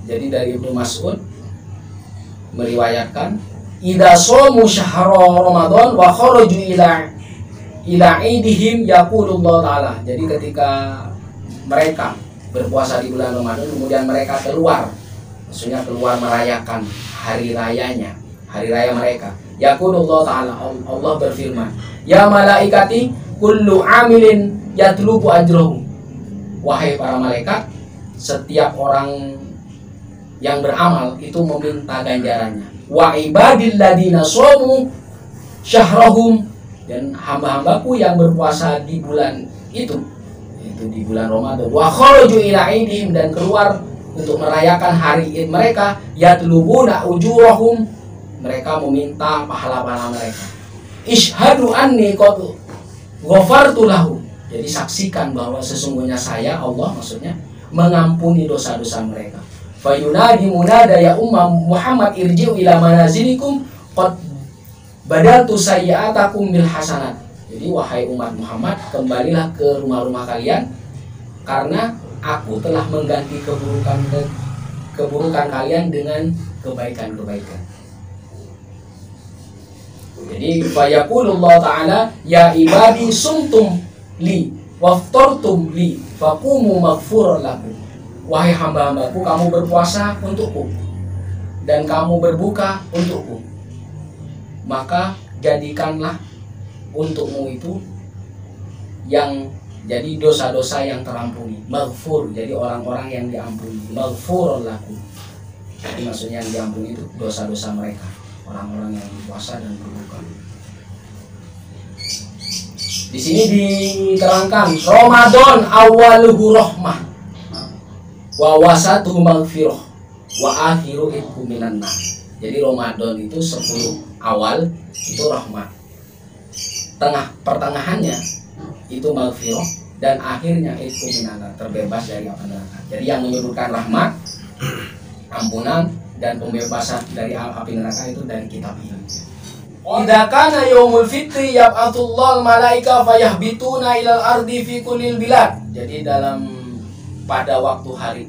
Jadi dari Ibnu Mas'ud meriwayatkan idza shamu syahra Ramadan wa kharaju ila idihim yaqulullah ta'ala. Jadi ketika mereka berpuasa di bulan Ramadan kemudian mereka keluar, maksudnya keluar merayakan hari rayanya, hari raya mereka. Yaqulullah ta'ala, Allah berfirman, ya malaikati kullu amilin yatlubu ajrahu. Wahai para malaikat, setiap orang yang beramal itu meminta ganjarannya. Wa ibadil ladina shamu syahrahum, dan hamba-hambaku yang berpuasa di bulan itu di bulan Ramadan. Wa kharaju ila idihim, dan keluar untuk merayakan hari Id mereka. Yatlubuna ujurahum, mereka meminta pahala-pahala mereka. Ishhadu anni qad ghafartu lahum, jadi saksikan bahwa sesungguhnya saya, Allah maksudnya, mengampuni dosa-dosa mereka. Fayunadi munada ya ummah Muhammad irji'u ila manazilikum qad badaltu sayyi'atakum bil hasanat. Jadi wahai umat Muhammad, kembalilah ke rumah-rumah kalian karena aku telah mengganti keburukan kalian dengan kebaikan-kebaikan. Jadi fayaqulullah ta'ala ya ibadi sumtum li waftartum li faqumu maghfuran lakum. Wahai hamba-hambaku, kamu berpuasa untukku dan kamu berbuka untukku, maka jadikanlah untukmu itu yang jadi dosa-dosa yang terampuni. Maghfur, jadi orang-orang yang diampuni. Maghfuran lakum, jadi maksudnya yang diampuni itu dosa-dosa mereka, orang-orang yang berpuasa dan berbuka. Di sini diterangkan Ramadan awaluhu rahmah wa wasatuhu maghfirah wa akhiru itqu minan nar. Jadi Ramadan itu 10 awal itu rahmat, pertengahannya itu maghfirah, dan akhirnya itqu minan nar, terbebas dari api neraka. Jadi yang menyebutkan rahmat, ampunan, dan pembebasan dari api neraka itu dari kitab ini. Idza kana yaumul fitri yab'atullahu malaika fayahbituna ilal ardi fi kullil bilad. Jadi pada waktu hari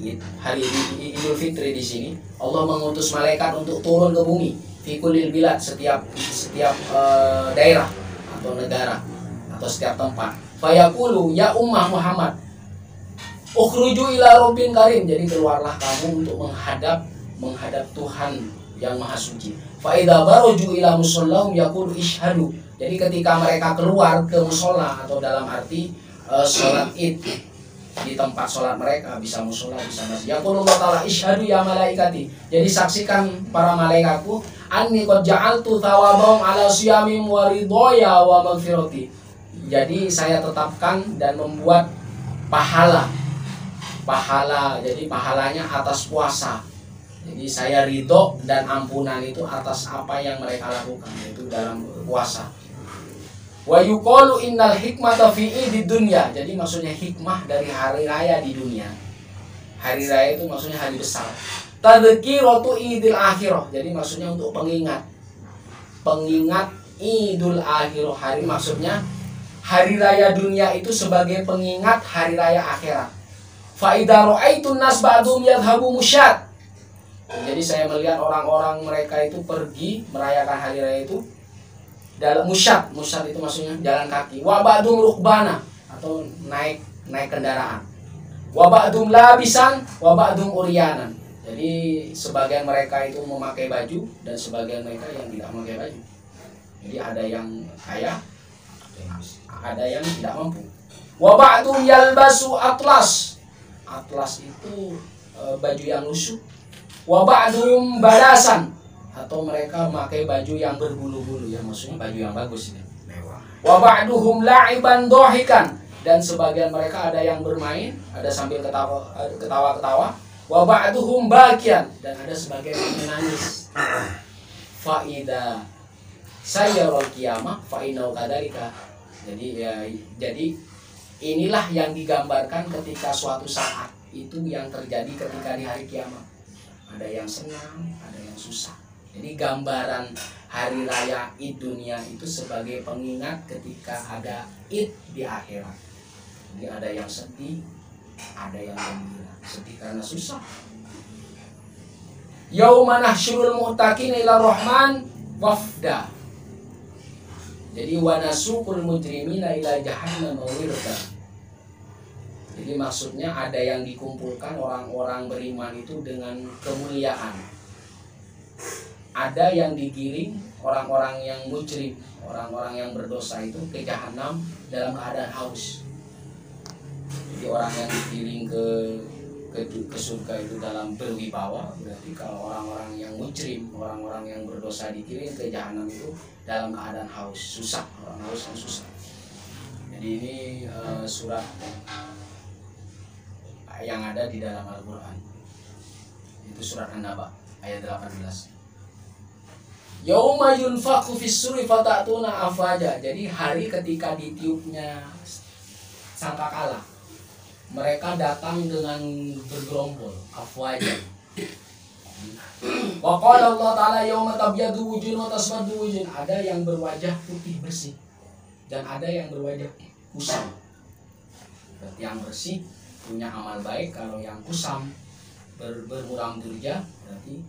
Idul Fitri di sini Allah mengutus malaikat untuk turun ke bumi fi kullil bilad, setiap daerah atau negara atau setiap tempat. Fayaqulu ya ummah Muhammad ukhruju ila rabbin karim. Jadi keluarlah kamu untuk menghadap Tuhan yang maha suci. Fa idza baraju ila musallahum yaqulu ishhadu. Jadi ketika mereka keluar ke musola atau dalam arti salat Id, di tempat sholat mereka, bisa musola, bisa masjid. Yaqulullah ta'ala ishhadu ya malaikati. Jadi saksikan para malaikatku, anni qad ja'altu thawabahum ala siyamim wa ridhoya wa maghfirati. Jadi saya tetapkan dan membuat pahala. Jadi pahalanya atas puasa. Jadi saya ridho dan ampunan itu atas apa yang mereka lakukan, yaitu dalam puasa. Wa yuqalu innal hikmata fi idid dunya. Jadi maksudnya hikmah dari hari raya di dunia. Hari raya itu maksudnya hari besar. Tadhkiratu idil akhirah. Jadi maksudnya untuk pengingat idul akhirah. Hari maksudnya hari raya dunia itu sebagai pengingat hari raya akhirat. Fa idza ra'aitun nas ba'dhum yadhhabu musyad. Jadi saya melihat orang-orang mereka itu pergi merayakan hari raya itu dalam musyad itu maksudnya jalan kaki. Wa ba'dhum rukbana, atau naik kendaraan. Wa ba'dhum labisan wa ba'dhum uryanan. Jadi sebagian mereka itu memakai baju dan sebagian mereka yang tidak memakai baju. Jadi ada yang kaya, ada yang tidak mampu. Wa ba'dhum yalbasu atlas. Atlas itu baju yang lusuh. Wa ba'dhum badasan, atau mereka memakai baju yang berbulu-bulu, ya maksudnya baju yang bagus ini. Wa ba'duhum la'iban dhahikan, dan sebagian mereka ada yang bermain, ada sambil ketawa-ketawa. Wa ba'duhum bakian, dan ada sebagian yang menangis. Fa idza sayyarul qiyamah fa innahu kadzalika. Jadi inilah yang digambarkan ketika suatu saat itu yang terjadi ketika di hari kiamat. Ada yang senang, ada yang susah. Jadi gambaran hari raya Id dunia itu sebagai pengingat ketika ada Id di akhirat. Jadi ada yang sedih, ada yang gembira. Sedih karena susah. Yauma nahsyurul muttaqina ila rahman wafda. Jadi wa nasuqul mujrimina ila jahannam wirda. Jadi maksudnya ada yang dikumpulkan orang-orang beriman itu dengan kemuliaan. Ada yang digiring orang-orang yang mujrim, orang-orang yang berdosa itu ke jahanam dalam keadaan haus. Jadi orang yang digiring ke surga itu dalam berwibawa, berarti kalau orang-orang yang mujrim, orang-orang yang berdosa digiring ke jahanam itu dalam keadaan haus, susah, orang haus yang susah. Jadi ini surat yang ada di dalam Al-Quran. Itu surat An-Naba ayat 18. Yauma yunfakhu fis-suri fatatuna afwaja. Jadi hari ketika ditiupnya sangkakala, mereka datang dengan bergerombol, afwaja. Wa qala Allah Ta'ala yauma tabyadu wujuhun wa taswaddu wujuhun. Ada yang berwajah putih bersih dan ada yang berwajah kusam. Berarti yang bersih punya amal baik, kalau yang kusam bermuram durja berarti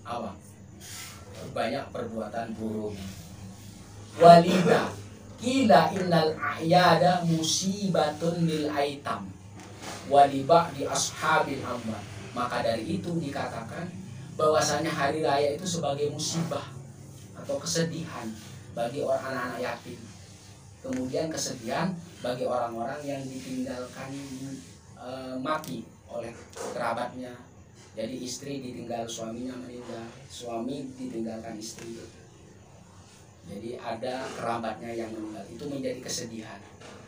apa? Banyak perbuatan buruk. Walida kila innal a'yada musibatun lil aitam waliba di ashabil amwal. Maka dari itu dikatakan bahwasanya hari raya itu sebagai musibah atau kesedihan bagi orang anak-anak yatim. Kemudian kesedihan bagi orang-orang yang ditinggalkan mati oleh kerabatnya. Jadi istri ditinggal suaminya meninggal, suami ditinggalkan istri. Jadi ada kerabatnya yang meninggal, itu menjadi kesedihan.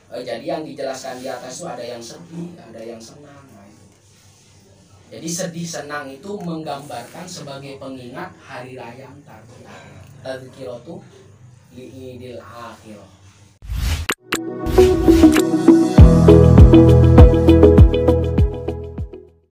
Jadi yang dijelaskan di atas itu ada yang sedih, ada yang senang. Nah, itu. Jadi sedih senang itu menggambarkan sebagai pengingat hari raya antar di akhirat. Tadzkiratu li'idil akhirah.